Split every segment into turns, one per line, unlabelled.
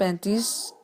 35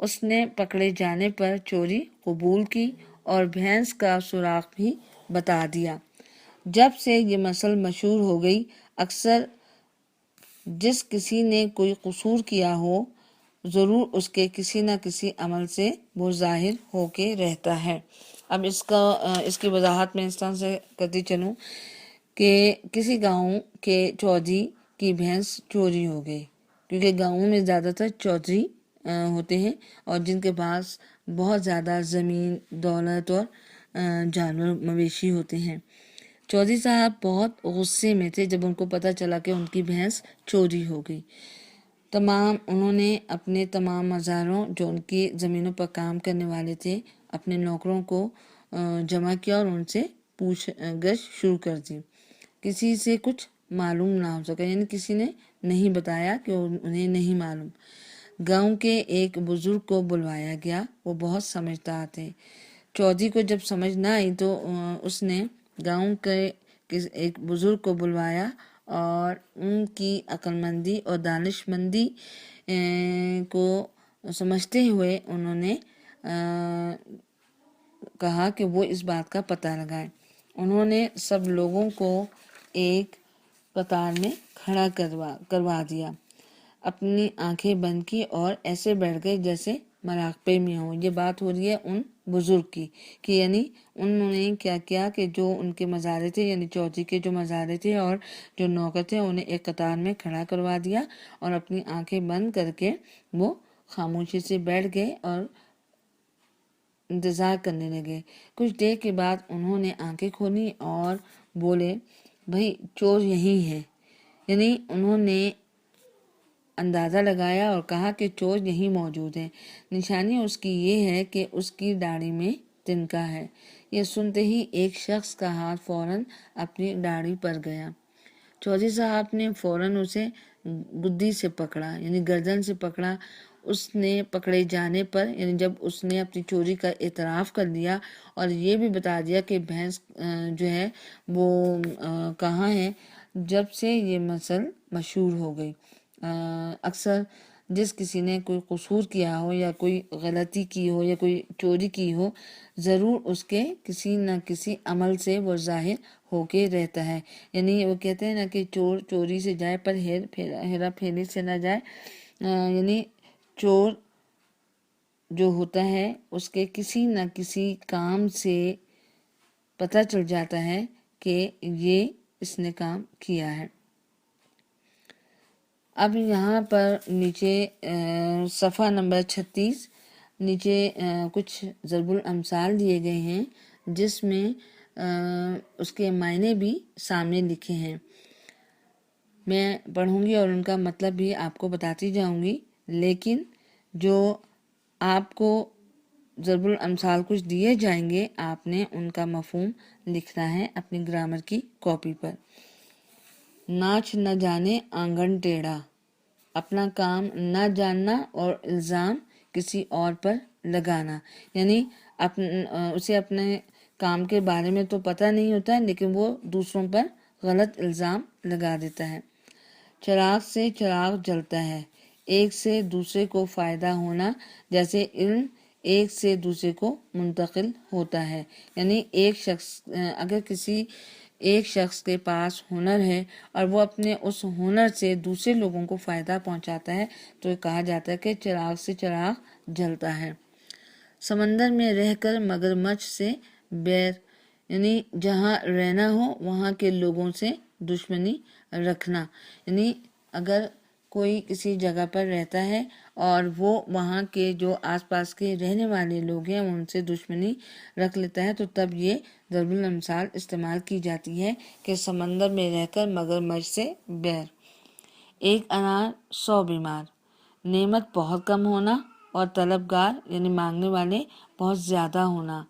اس نے پکڑے جانے پر چوری قبول کی اور بھینس کا سوراخ بھی بتا دیا۔ جب سے یہ مثل مشہور ہو گئی، اکثر جس کسی نے کوئی قصور کیا ہو، ضرور اس کے کسی نہ کسی عمل سے وہ ظاہر ہو کے رہتا ہے۔ اب اس کی وضاحت میں اس طرح سے کرتی چلوں کہ کسی گاؤں کے چودھری کی بھینس چوری ہو گئی، کیونکہ گاؤں میں زیادہ تر چودھری ہوتے ہیں اور جن کے پاس بہت زیادہ زمین، دولت اور جانور مویشی ہوتے ہیں۔ چودھری صاحب بہت غصے میں تھے جب ان کو پتہ چلا کہ ان کی بھینس چوری ہو گئی۔ انہوں نے اپنے تمام مزاروں جو ان کی زمینوں پر کام کرنے والے تھے، اپنے نوکروں کو جمع کیا اور ان سے پوچھ گچھ شروع کر دی۔ کسی سے کچھ معلوم نہ ہو سکا، یعنی کسی نے نہیں بتایا کہ انہیں نہیں معلوم۔ گاؤں کے ایک بزرگ کو بلوایا گیا، وہ بہت سمجھدار تھے۔ چودھری کو جب سمجھ نہ آئی تو اس نے گاؤں کے ایک بزرگ کو بلوایا اور ان کی عقل مندی اور دانش مندی کو سمجھتے ہوئے انہوں نے کہا کہ وہ اس بات کا پتہ لگائیں۔ انہوں نے سب لوگوں کو ایک قطار میں کھڑا کروا دیا، اپنی آنکھیں بند کی اور ایسے بیٹھ گئے جیسے مراقبے میں ہوں۔ یہ بات ہو رہی ہے ان بزرگ کی کہ یعنی انہوں نے کیا کیا کہ جو ان کے مزارے تھے، یعنی چودھری کے جو مزارے تھے اور جو نوکر تھے، انہیں ایک قطار میں کھڑا کروا دیا اور اپنی آنکھیں بند کر کے وہ خاموشی سے بیٹھ گئے اور انتظار کرنے لگے۔ کچھ دیر کے بعد انہوں نے آنکھیں کھولی اور بولے، بھائی چور یہی ہے۔ یعنی انہوں نے اندازہ لگایا اور کہا کہ چور یہی موجود ہے۔ نشانی اس کی یہ ہے کہ اس کی داڑھی میں تنکا ہے۔ یہ سنتے ہی ایک شخص کا ہاتھ فوراً اپنی داڑھی پر گیا۔ چودھری صاحب نے فوراً اسے گدی سے پکڑا، یعنی گردن سے پکڑا۔ اس نے پکڑے جانے پر، یعنی جب اس نے اپنی چوری کا اعتراف کر دیا اور یہ بھی بتا دیا کہ بھینس جو ہے وہ کہاں ہے، جب سے یہ مثل مشہور ہو گئی۔ اکثر جس کسی نے کوئی قصور کیا ہو یا کوئی غلطی کی ہو یا کوئی چوری کی ہو، ضرور اس کے کسی نہ کسی عمل سے وہ ظاہر ہو کے رہتا ہے۔ یعنی وہ کہتے ہیں نا کہ چور چوری سے جائے پر ہیرا پھیری سے نہ جائے۔ یعنی چور جو ہوتا ہے اس کے کسی نہ کسی کام سے پتہ چل جاتا ہے کہ یہ اس نے کام کیا ہے۔ اب یہاں پر نیچے صفحہ نمبر 36 نیچے کچھ ضرب الامثال دیے گئے ہیں جس میں اس کے معنی بھی سامنے لکھے ہیں۔ میں پڑھوں گی اور ان کا مطلب بھی آپ کو بتاتی جاؤں گی، لیکن جو آپ کو ضرب الامثال کچھ دیے جائیں گے، آپ نے ان کا مفہوم لکھنا ہے اپنی گرامر کی کاپی پر۔ ناچ نہ جانے آنگن ٹیڑھا، اپنا کام نہ جاننا اور الزام کسی اور پر لگانا۔ یعنی اسے اپنے کام کے بارے میں تو پتہ نہیں ہوتا ہے لیکن وہ دوسروں پر غلط الزام لگا دیتا ہے۔ چراغ سے چراغ جلتا ہے، ایک سے دوسرے کو فائدہ ہونا، جیسے علم ایک سے دوسرے کو منتقل ہوتا ہے۔ یعنی اگر کسی ایک شخص کے پاس ہنر ہے اور وہ اپنے اس ہنر سے دوسرے لوگوں کو فائدہ پہنچاتا ہے تو یہ کہا جاتا ہے کہ چراغ سے چراغ جلتا ہے۔ سمندر میں رہ کر مگرمچھ سے بیر، یعنی جہاں رہنا ہو وہاں کے لوگوں سے دشمنی رکھنا۔ یعنی اگر کوئی کسی جگہ پر رہتا ہے اور وہ وہاں کے جو آس پاس کے رہنے والے لوگ ہیں ان سے دشمنی رکھ لیتا ہے تو تب یہ ضرب الامثال استعمال کی جاتی ہے کہ سمندر میں رہ کر مگرمچھ سے بیر۔ ایک انار 100 بیمار، نعمت بہت کم ہونا اور طلبگار یعنی مانگنے والے بہت زیادہ ہونا۔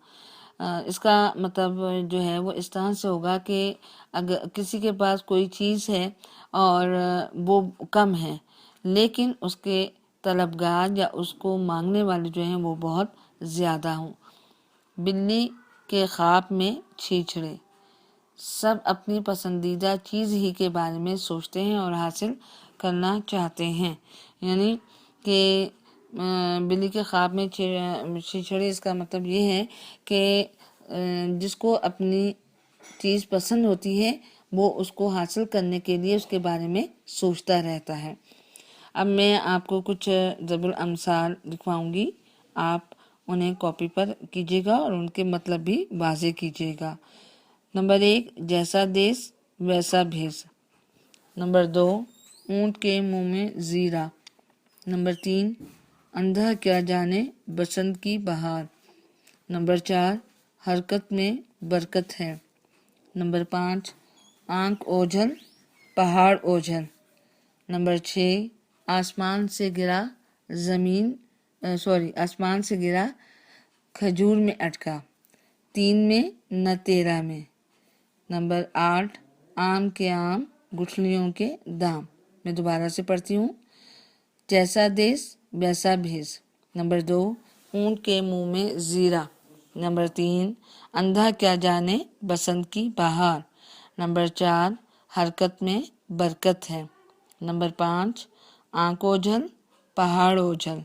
اس کا مطلب جو ہے وہ اس طرح سے ہوگا کہ اگر کسی کے پاس کوئی چیز ہے اور وہ کم ہے لیکن اس کے طلبگار یا اس کو مانگنے والے جو ہیں وہ بہت زیادہ ہوں۔ بلی کے خواب میں چھیچھڑے، سب اپنی پسندیدہ چیز ہی کے بارے میں سوچتے ہیں اور حاصل کرنا چاہتے ہیں۔ یعنی کہ بلی کے خواب میں چھچھڑی، اس کا مطلب یہ ہے کہ جس کو اپنی چیز پسند ہوتی ہے وہ اس کو حاصل کرنے کے لیے اس کے بارے میں سوچتا رہتا ہے۔ اب میں آپ کو کچھ ضرب الامثال لکھواؤں گی، آپ انہیں کاپی پر کیجیے گا اور ان کے مطلب بھی واضح کیجیے گا۔ نمبر 1، جیسا دیس ویسا بھیس۔ نمبر 2، اونٹ کے منہ میں زیرہ۔ نمبر 3، اندھا کیا جانے بسنت کی بہار۔ نمبر 4، حرکت میں برکت ہے۔ نمبر 5، آنکھ اوجھل پہاڑ اوجھل۔ نمبر 6، آسمان سے گرا کھجور میں اٹکا، 3 میں نہ 13 میں۔ نمبر 8، آم کے آم گٹھلیوں کے دام۔ میں دوبارہ سے پڑھتی ہوں، جیسا دیس ویسا بھیس۔ نمبر 2، اونٹ کے منہ میں زیرہ۔ نمبر 3، اندھا کیا جانے بسنت کی بہار۔ نمبر 4، حرکت میں برکت ہے۔ نمبر 5، آنکھ اوجھل پہاڑ اوجھل۔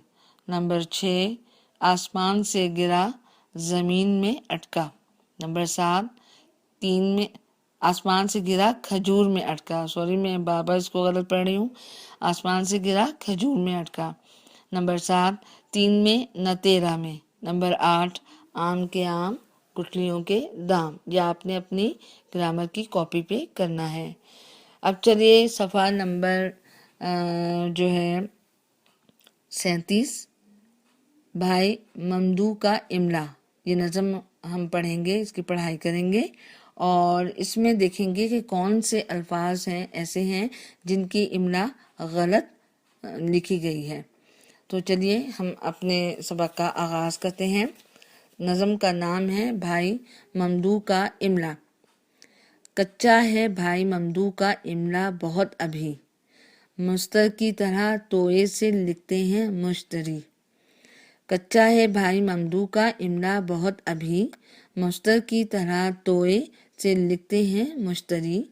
نمبر 6، آسمان سے گرا زمین میں اٹکا۔ نمبر 7، 3 میں آسمان سے گرا کھجور میں اٹکا، میں بابا اس کو غلط پڑھ رہی ہوں، آسمان سے گرا کھجور میں اٹکا۔ نمبر 7، 3 میں نہ 13 میں۔ نمبر 8، آم کے آم گٹھلیوں کے دام۔ یہ آپ نے اپنی گرامر کی کاپی پہ کرنا ہے۔ اب چلیے صفحہ نمبر جو ہے 37، بھائی ممدو کا املا۔ یہ نظم ہم پڑھیں گے، اس کی پڑھائی کریں گے اور اس میں دیکھیں گے کہ کون سے الفاظ ہیں ایسے ہیں جن کی املا غلط لکھی گئی ہے۔ تو چلیے ہم اپنے سبق کا آغاز کرتے ہیں۔ نظم کا نام ہے بھائی ممدو کا املا۔ کچا ہے بھائی ممدو کا املا بہت ابھی، مستر کی طرح توئے سے لکھتے ہیں مشتری۔ کچا ہے بھائی ممدو کا املا بہت ابھی، مستر کی طرح توئے سے لکھتے ہیں مشتری۔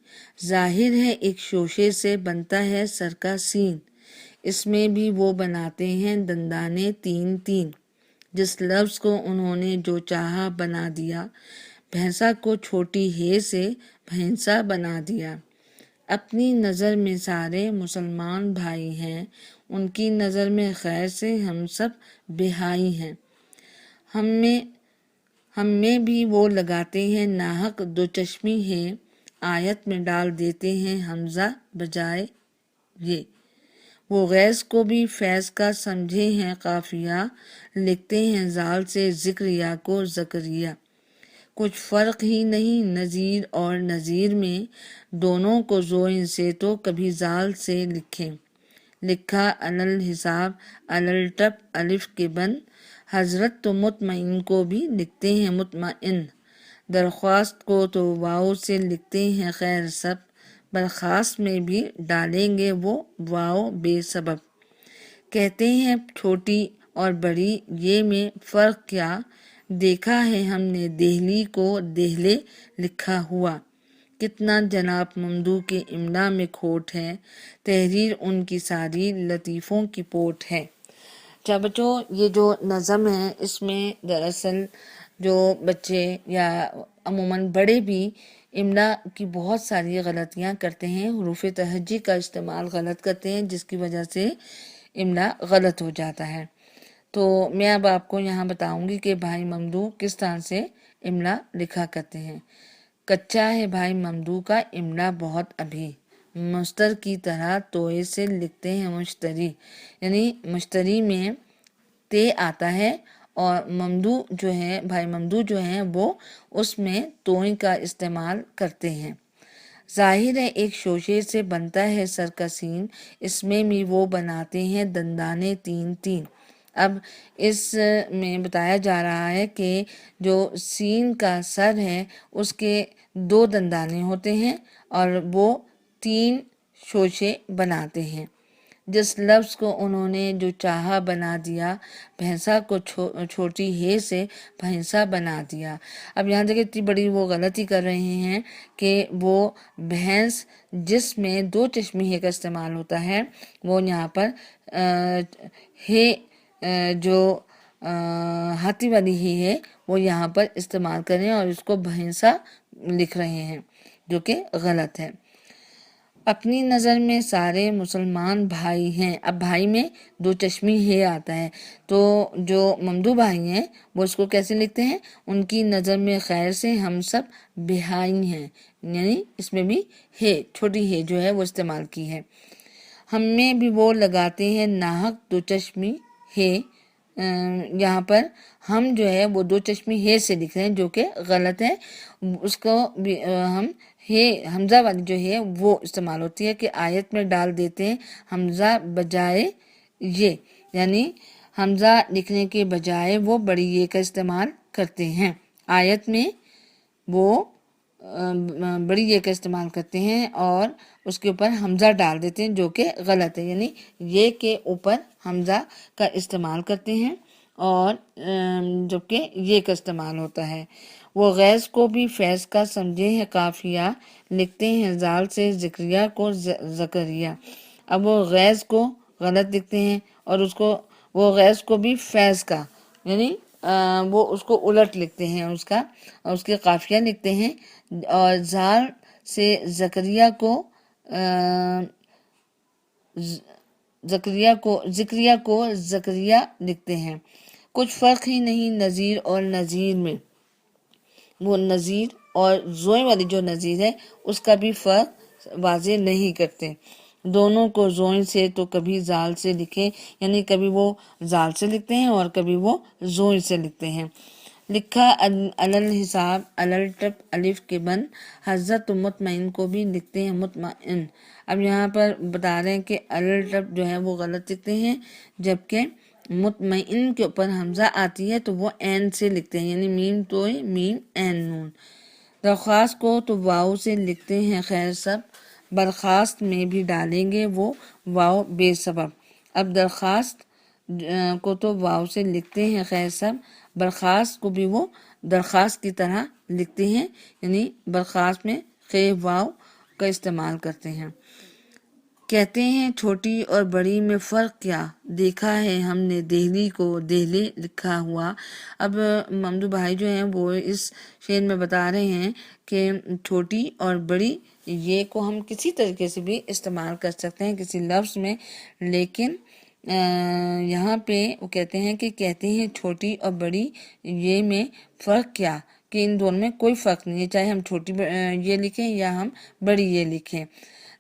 ظاہر ہے ایک شوشے سے بنتا ہے سر کا سین، اس میں بھی وہ بناتے ہیں دندانے 3 جس لفظ کو انہوں نے جو چاہا بنا دیا، بھینسا کو چھوٹی ہے سے بھینسا بنا دیا۔ اپنی نظر میں سارے مسلمان بھائی ہیں، ان کی نظر میں خیر سے ہم سب بہائی ہیں۔ ہم میں بھی وہ لگاتے ہیں ناحق دو چشمی ہے، آیت میں ڈال دیتے ہیں حمزہ بجائے یہ۔ وہ غیث کو بھی فیض کا سمجھے ہیں قافیہ، لکھتے ہیں زال سے ذکریہ کو زکریہ۔ کچھ فرق ہی نہیں نذیر اور نذیر میں، دونوں کو زوئن سے تو کبھی زال سے لکھیں۔ لکھا علل حساب علل ٹپ الف کے بن، حضرت تو مطمئن کو بھی لکھتے ہیں مطمئن۔ درخواست کو تو واؤ سے لکھتے ہیں خیر سب، برخاست میں بھی ڈالیں گے وہ واؤ بے سبب۔ کہتے ہیں چھوٹی اور بڑی یہ میں فرق کیا، دیکھا ہے ہم نے دہلی کو دہلے لکھا ہوا۔ کتنا جناب ممدو کے املا میں کھوٹ ہے، تحریر ان کی ساری لطیفوں کی پوٹ ہے۔ بچوں یہ جو نظم ہے اس میں دراصل جو بچے یا عموماً بڑے بھی املا کی بہت ساری غلطیاں کرتے ہیں، حروف تہجی کا استعمال غلط کرتے ہیں جس کی وجہ سے املا غلط ہو جاتا ہے۔ تو میں اب آپ کو یہاں بتاؤں گی کہ بھائی ممدو کس طرح سے املا لکھا کرتے ہیں۔ کچا ہے بھائی ممدو کا املا بہت ابھی، مستر کی طرح توئے سے لکھتے ہیں مشتری، یعنی مشتری میں تے آتا ہے اور ممدو جو ہے بھائی ممدو جو ہیں وہ اس میں توئیں کا استعمال کرتے ہیں۔ ظاہر ہے ایک شوشے سے بنتا ہے سر کا سین، اس میں بھی وہ بناتے ہیں دندانے 3 اب اس میں بتایا جا رہا ہے کہ جو سین کا سر ہے اس کے 2 دندانے ہوتے ہیں اور وہ 3 شوشے بناتے ہیں۔ جس لفظ کو انہوں نے جو چاہا بنا دیا، بھینسا کو چھوٹی ہے سے بھینسا بنا دیا۔ اب یہاں دیکھیں اتنی بڑی وہ غلطی کر رہے ہیں کہ وہ بھینس جس میں 2 چشمی ہے کا استعمال ہوتا ہے وہ یہاں پر ہے جو ہاتھی والی ہی ہے وہ یہاں پر استعمال کریں اور اس کو بھینسا لکھ رہے ہیں جو کہ غلط ہے۔ اپنی نظر میں سارے مسلمان بھائی ہیں، اب بھائی میں دو چشمی ہے آتا ہے، تو جو ممدو بھائی ہیں وہ اس کو کیسے لکھتے ہیں؟ ان کی نظر میں خیر سے ہم سب بہائی ہیں، یعنی اس میں بھی ہے، چھوٹی ہے جو ہے وہ استعمال کی ہے۔ ہم میں بھی وہ لگاتے ہیں ناحق دو چشمی ہے، یہاں پر ہم جو ہے وہ دو چشمی ہے سے لکھ رہے ہیں جو کہ غلط ہے۔ اس کو بھی ہم ہے حمزہ والی جو ہے وہ استعمال ہوتی ہے کہ آیت میں ڈال دیتے ہیں حمزہ بجائے یہ، یعنی حمزہ لکھنے کے بجائے وہ بڑی یہ کا استعمال کرتے ہیں، آیت میں وہ بڑی یہ کا استعمال کرتے ہیں اور اس کے اوپر حمزہ ڈال دیتے ہیں جو کہ غلط ہے، یعنی یہ کے اوپر حمزہ کا استعمال کرتے ہیں اور جبکہ یہ کا استعمال ہوتا ہے۔ وہ غیظ کو بھی فیض کا سمجھے ہیں قافیہ، لکھتے ہیں زال سے ذکریہ کو زکریہ۔ اب وہ غیظ کو غلط لکھتے ہیں اور اس کو وہ غیظ کو بھی فیض کا، یعنی وہ اس کو الٹ لکھتے ہیں، اس کا اور اس کے قافیہ لکھتے ہیں اور زال سے زکریہ کو زکریہ لکھتے ہیں۔ کچھ فرق ہی نہیں نذیر اور نذیر میں، وہ نذیر اور زوئیں والی جو نذیر ہے اس کا بھی فرق واضح نہیں کرتے، دونوں کو زوئیں سے تو کبھی زال سے لکھیں، یعنی کبھی وہ زال سے لکھتے ہیں اور کبھی وہ زوئیں سے لکھتے ہیں۔ لکھا علل حساب علل ٹپ الف کے بند، حضرت مطمئن کو بھی لکھتے ہیں مطمئن۔ اب یہاں پر بتا رہے ہیں کہ علل ٹپ جو ہے وہ غلط لکھتے ہیں، جبکہ مطمئن کے اوپر حمزہ آتی ہے تو وہ عین سے لکھتے ہیں، یعنی میم تو میم عین نون۔ درخواست کو تو واؤ سے لکھتے ہیں خیر سب، برخاست میں بھی ڈالیں گے وہ واؤ بے سبب۔ اب درخواست کو تو واؤ سے لکھتے ہیں خیر سب، برخاست کو بھی وہ درخواست کی طرح لکھتے ہیں، یعنی برخاست میں خیر واؤ کا استعمال کرتے ہیں۔ کہتے ہیں چھوٹی اور بڑی میں فرق کیا، دیکھا ہے ہم نے دہلی کو دہلے لکھا ہوا۔ اب ممدو بھائی جو ہیں وہ اس شعر میں بتا رہے ہیں کہ چھوٹی اور بڑی یہ کو ہم کسی طریقے سے بھی استعمال کر سکتے ہیں کسی لفظ میں، لیکن یہاں پہ وہ کہتے ہیں کہ کہتے ہیں چھوٹی اور بڑی یہ میں فرق کیا، کہ ان دونوں میں کوئی فرق نہیں ہے، چاہے ہم چھوٹی یہ لکھیں یا ہم بڑی یہ لکھیں۔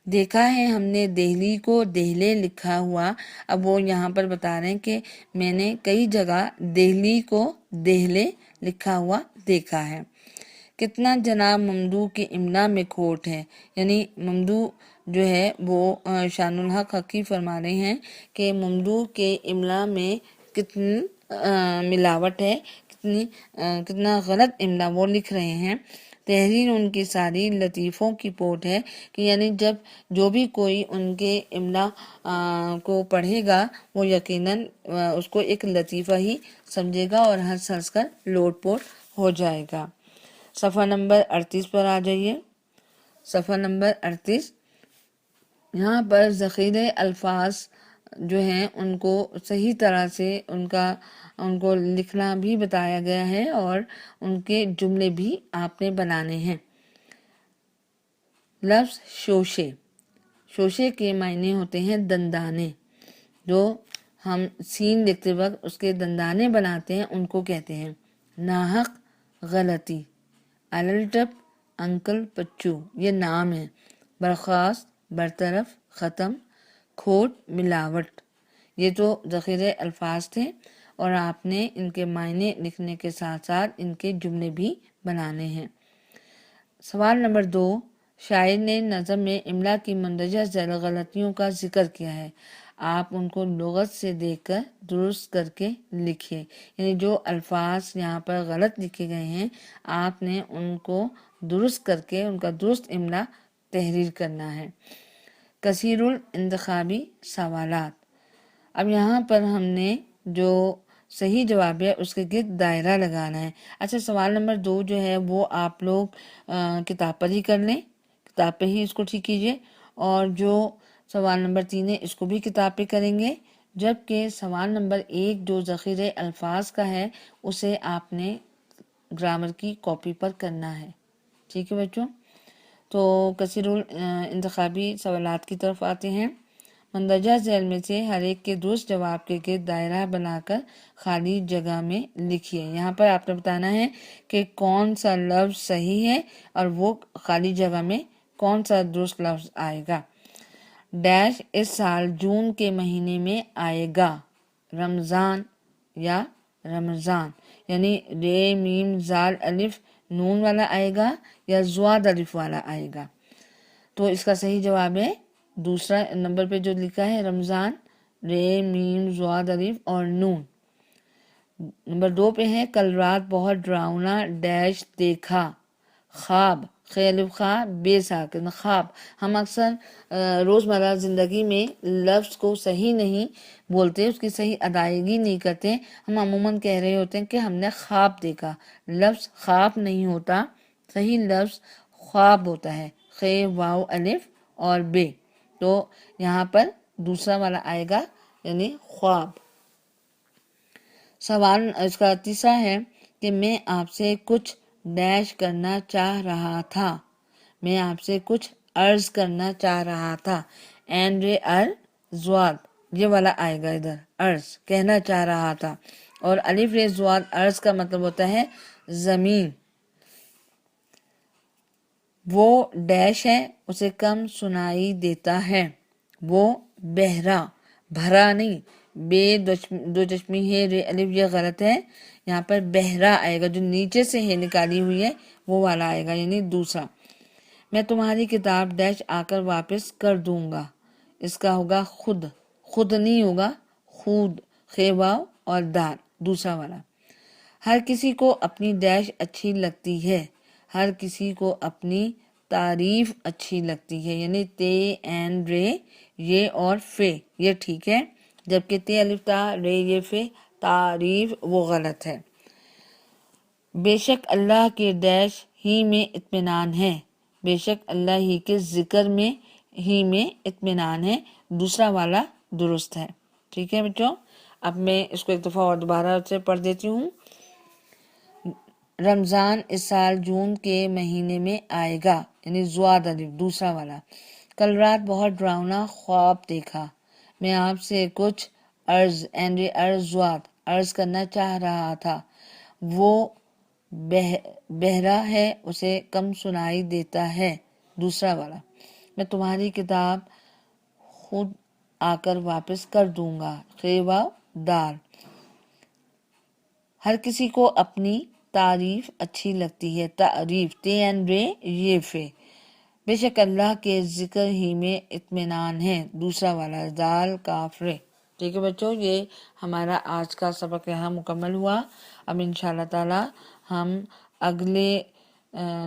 دیکھا ہے ہم نے دہلی کو دہلے لکھا ہوا، اب وہ یہاں پر بتا رہے ہیں کہ میں نے کئی جگہ دہلی کو دہلے لکھا ہوا دیکھا ہے۔ کتنا جناب ممدو کے املا میں کھوٹ ہے، یعنی ممدو جو ہے وہ شان الحق حقی فرما رہے ہیں کہ ممدو کے املا میں کتنی ملاوٹ ہے، کتنا غلط املا وہ لکھ رہے ہیں۔ تحریر ان کی ساری لطیفوں کی پوٹ ہے، کہ یعنی جب جو بھی کوئی ان کے املا کو پڑھے گا وہ یقیناً اس کو ایک لطیفہ ہی سمجھے گا اور ہنس ہنس کر لوٹ پوٹ ہو جائے گا۔ صفحہ نمبر 38 پر آ جائیے۔ صفحہ نمبر 38، یہاں پر ذخیرے الفاظ جو ہیں ان کو صحیح طرح سے ان کو لکھنا بھی بتایا گیا ہے اور ان کے جملے بھی آپ نے بنانے ہیں۔ لفظ شوشے، شوشے کے معنی ہوتے ہیں دندانے، جو ہم سین لکھتے وقت اس کے دندانے بناتے ہیں ان کو کہتے ہیں۔ ناحق غلطی، الٹپ انکل پچو یہ نام ہے، برخاست برطرف ختم، کھوٹ ملاوٹ، یہ تو ذخیرے الفاظ تھے اور آپ نے ان کے معنی لکھنے کے ساتھ ساتھ ان کے جملے بھی بنانے ہیں۔ سوال نمبر 2، شاعر نے نظم میں املا کی مندرجہ ذیل غلطیوں کا ذکر کیا ہے، آپ ان کو لغت سے دیکھ کر درست کر کے لکھیں، یعنی جو الفاظ یہاں پر غلط لکھے گئے ہیں آپ نے ان کو درست کر کے ان کا درست املا تحریر کرنا ہے۔ کثیر الانتخابی سوالات، اب یہاں پر ہم نے جو صحیح جواب ہے اس کے گرد دائرہ لگانا ہے۔ اچھا، سوال نمبر 2 جو ہے وہ آپ لوگ کتاب پر ہی کر لیں، کتاب پہ ہی اس کو ٹھیک کیجیے، اور جو سوال نمبر 3 ہے اس کو بھی کتاب پہ کریں گے، جبکہ سوال نمبر 1 جو ذخیرے الفاظ کا ہے اسے آپ نے گرامر کی کاپی پر کرنا ہے. ٹھیک ہے بچوں. تو کثیر انتخابی سوالات کی طرف آتے ہیں. مندرجہ ذیل میں سے ہر ایک کے درست جواب کے گرد دائرہ بنا کر خالی جگہ میں لکھیے. یہاں پر آپ نے بتانا ہے کہ کون سا لفظ صحیح ہے اور وہ خالی جگہ میں کون سا درست لفظ آئے گا. ڈیش اس سال جون کے مہینے میں آئے گا. رمضان یا رمضان، یعنی رے میم زال الف نون والا آئے گا یا زواد الف والا آئے گا. تو اس کا صحیح جواب ہے دوسرا نمبر پہ جو لکھا ہے رمضان، رے میم زواد الف اور نون. نمبر 2 پہ ہے کل رات بہت ڈراؤنا ڈیش دیکھا. خواب، خ الف خا بے ساکن خواب. ہم اکثر روزمرہ زندگی میں لفظ کو صحیح نہیں بولتے، اس کی صحیح ادائیگی نہیں کرتے. ہم عموماً کہہ رہے ہوتے ہیں کہ ہم نے خواب دیکھا. لفظ خواب نہیں ہوتا، صحیح لفظ خواب ہوتا ہے. خ واو الف اور بے. تو یہاں پر دوسرا والا آئے گا یعنی خواب. سوال اس کا تیسرا ہے کہ میں آپ سے کچھ ڈیش کرنا چاہ رہا تھا. میں آپ سے کچھ عرض کرنا چاہ رہا تھا. این رے ار زواد یہ والا آئے گا ادھر، عرض کہنا چاہ رہا تھا. اور الف رے زواد عرض کا مطلب ہوتا ہے زمین. وہ ڈیش ہے اسے کم سنائی دیتا ہے. وہ بہرا، بھرا نہیں، بے دو چشمی ہے رے الف یہ غلط ہے. یہاں پر بہرا آئے گا، جو نیچے سے ہے نکالی ہوئی ہے وہ والا آئے گا یعنی دوسرا. میں تمہاری کتاب ڈیش آ کر واپس کر دوں گا. اس کا ہوگا خود، خود نہیں ہوگا خود، خیواؤ اور دال دوسرا والا. ہر کسی کو اپنی ڈیش اچھی لگتی ہے. ہر کسی کو اپنی تعریف اچھی لگتی ہے یعنی تے این رے یہ اور فے یہ ٹھیک ہے، جبکہ تے الف تا رے یہ فے تعریف وہ غلط ہے. بے شک اللہ کے ڈیش ہی میں اطمینان ہے. بے شک اللہ ہی کے ذکر میں ہی میں اطمینان ہے دوسرا والا درست ہے. ٹھیک ہے بچوں. اب میں اس کو ایک دفعہ اور دوبارہ سے پڑھ دیتی ہوں. رمضان اس سال جون کے مہینے میں آئے گا یعنی زواد الف دوسرا والا. کل رات بہت ڈراؤنا خواب دیکھا. میں آپ سے کچھ عرض این رے عرض زواد عرض کرنا چاہ رہا تھا. وہ بہرا ہے اسے کم سنائی دیتا ہے دوسرا والا. میں تمہاری کتاب خود آ کر واپس کر دوں گا خیوا دال. ہر کسی کو اپنی تعریف اچھی لگتی ہے تعریف تے این رے یہ فے. بے شک اللہ کے ذکر ہی میں اطمینان ہے دوسرا والا دال کاف رے. ٹھیک ہے بچوں، یہ ہمارا آج کا سبق یہاں مکمل ہوا. اب انشاءاللہ تعالی ہم اگلے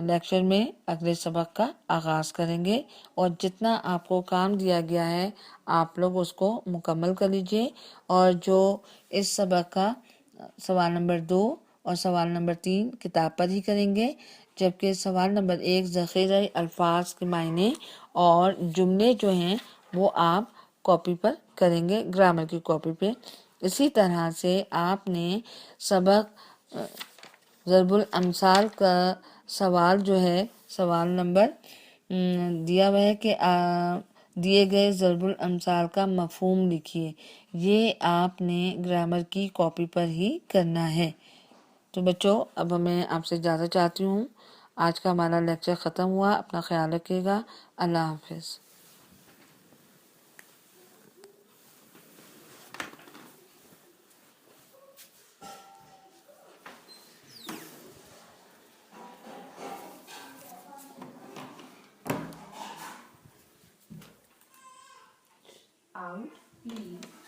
لیکچر میں اگلے سبق کا آغاز کریں گے، اور جتنا آپ کو کام دیا گیا ہے آپ لوگ اس کو مکمل کر لیجئے. اور جو اس سبق کا سوال نمبر 2 اور سوال نمبر 3 کتاب پر ہی کریں گے، جبکہ سوال نمبر 1 ذخیرہ الفاظ کے معنی اور جملے جو ہیں وہ آپ کاپی پر کریں گے گرامر کی کاپی پہ. اسی طرح سے آپ نے سبق ضرب الامثال کا سوال جو ہے سوال نمبر دیا ہوا ہے کہ دیے گئے ضرب الامثال کا مفہوم لکھیے. یہ آپ نے گرامر کی کاپی پر ہی کرنا ہے. تو بچوں اب میں آپ سے اجازت چاہتی ہوں. آج کا ہمارا لیکچر ختم ہوا. اپنا خیال رکھیے گا. اللہ حافظ.
Out, please.